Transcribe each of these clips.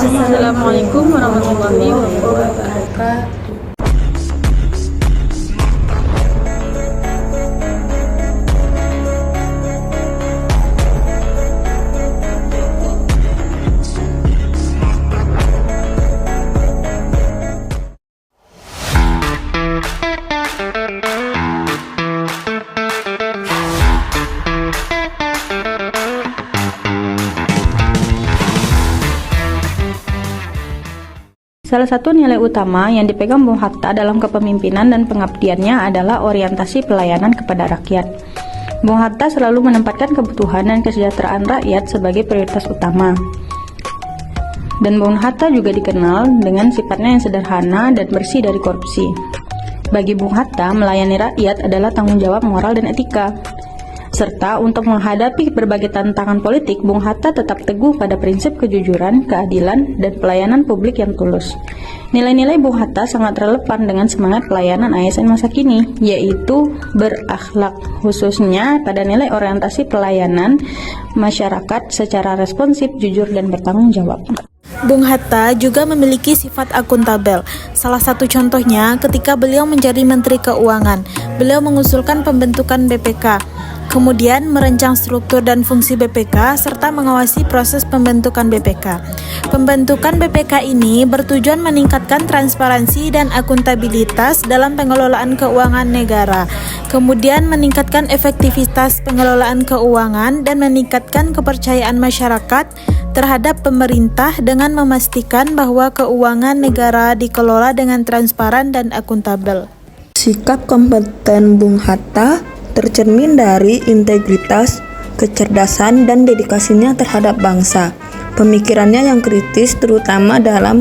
Assalamualaikum warahmatullahi wabarakatuh. Salah satu nilai utama yang dipegang Bung Hatta dalam kepemimpinan dan pengabdiannya adalah orientasi pelayanan kepada rakyat. Bung Hatta selalu menempatkan kebutuhan dan kesejahteraan rakyat sebagai prioritas utama. Dan Bung Hatta juga dikenal dengan sifatnya yang sederhana dan bersih dari korupsi. Bagi Bung Hatta, melayani rakyat adalah tanggung jawab moral dan etika. Serta untuk menghadapi berbagai tantangan politik, Bung Hatta tetap teguh pada prinsip kejujuran, keadilan, dan pelayanan publik yang tulus. Nilai-nilai Bung Hatta sangat relevan dengan semangat pelayanan ASN masa kini, yaitu berakhlak, khususnya pada nilai orientasi pelayanan masyarakat secara responsif, jujur, dan bertanggung jawab. Bung Hatta juga memiliki sifat akuntabel. Salah satu contohnya ketika beliau menjadi Menteri Keuangan, beliau mengusulkan pembentukan BPK. Kemudian merancang struktur dan fungsi BPK serta mengawasi proses pembentukan BPK. Pembentukan BPK ini bertujuan meningkatkan transparansi dan akuntabilitas dalam pengelolaan keuangan negara. Kemudian meningkatkan efektivitas pengelolaan keuangan dan meningkatkan kepercayaan masyarakat terhadap pemerintah dengan memastikan bahwa keuangan negara dikelola dengan transparan dan akuntabel. Sikap kompeten Bung Hatta tercermin dari integritas, kecerdasan, dan dedikasinya terhadap bangsa. Pemikirannya yang kritis terutama dalam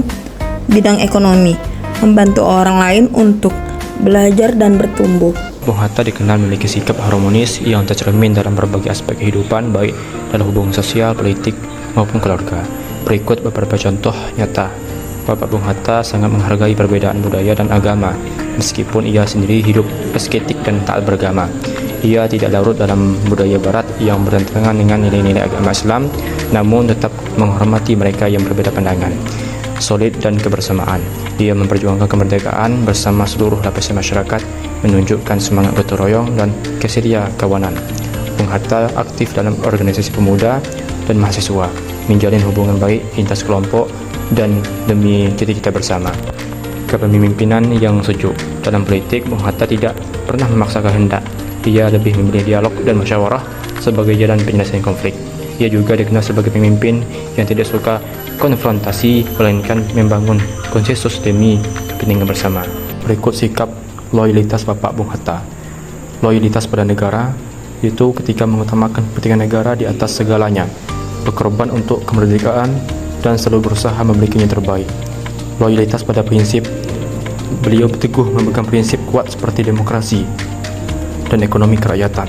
bidang ekonomi, membantu orang lain untuk belajar dan bertumbuh. Bung Hatta dikenal memiliki sikap harmonis yang tercermin dalam berbagai aspek kehidupan, baik dalam hubungan sosial, politik, maupun keluarga. Berikut beberapa contoh nyata. Bapak Bung Hatta sangat menghargai perbedaan budaya dan agama, meskipun ia sendiri hidup asketik dan taat beragama. Ia tidak larut dalam budaya barat yang bertentangan dengan nilai-nilai agama Islam, namun tetap menghormati mereka yang berbeda pandangan. Solid dan kebersamaan. Dia memperjuangkan kemerdekaan bersama seluruh lapisan masyarakat, menunjukkan semangat gotong royong dan kesedia kawanan. Bung Hatta aktif dalam organisasi pemuda dan mahasiswa, menjalin hubungan baik lintas kelompok dan demi cita-cita bersama. Kepemimpinan yang sejuk. Dalam politik, Bung Hatta tidak pernah memaksa kehendak. Ia lebih memilih dialog dan musyawarah sebagai jalan penyelesaian konflik. Ia juga dikenal sebagai pemimpin yang tidak suka konfrontasi, melainkan membangun konsensus demi kepentingan bersama. Berikut sikap loyalitas Bapak Bung Hatta. Loyalitas pada negara, yaitu ketika mengutamakan kepentingan negara di atas segalanya, berkorban untuk kemerdekaan, dan selalu berusaha memberikan yang terbaik. Loyalitas pada prinsip, beliau teguh memegang prinsip kuat seperti demokrasi dan ekonomi kerakyatan,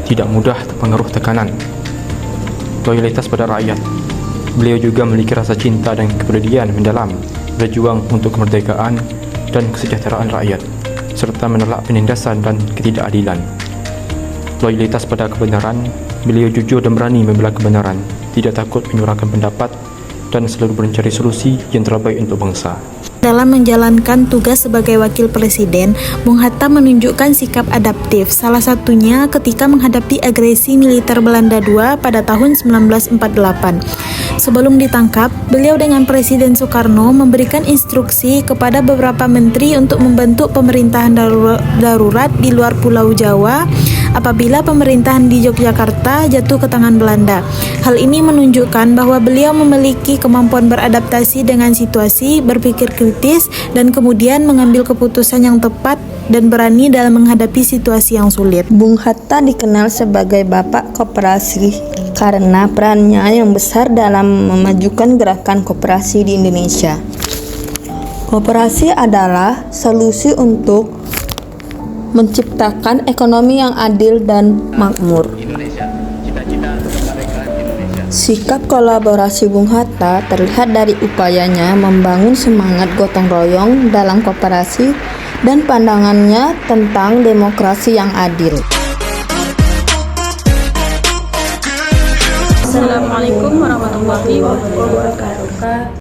tidak mudah terpengaruh tekanan. Loyalitas pada rakyat, beliau juga memiliki rasa cinta dan kepedulian mendalam, berjuang untuk kemerdekaan dan kesejahteraan rakyat, serta menolak penindasan dan ketidakadilan. Loyalitas pada kebenaran, beliau jujur dan berani membela kebenaran, tidak takut menyuarakan pendapat, dan selalu mencari solusi yang terbaik untuk bangsa. Dalam menjalankan tugas sebagai wakil presiden, Bung Hatta menunjukkan sikap adaptif, salah satunya ketika menghadapi agresi militer Belanda II pada tahun 1948. Sebelum ditangkap, beliau dengan Presiden Soekarno memberikan instruksi kepada beberapa menteri untuk membentuk pemerintahan darurat di luar Pulau Jawa apabila pemerintahan di Yogyakarta jatuh ke tangan Belanda. Hal ini menunjukkan bahwa beliau memiliki kemampuan beradaptasi dengan situasi, berpikir kritis, dan kemudian mengambil keputusan yang tepat dan berani dalam menghadapi situasi yang sulit. Bung Hatta dikenal sebagai bapak koperasi karena perannya yang besar dalam memajukan gerakan koperasi di Indonesia. Koperasi adalah solusi untuk menciptakan ekonomi yang adil dan makmur. Sikap kolaborasi Bung Hatta terlihat dari upayanya membangun semangat gotong royong dalam koperasi dan pandangannya tentang demokrasi yang adil. Assalamualaikum warahmatullahi wabarakatuh.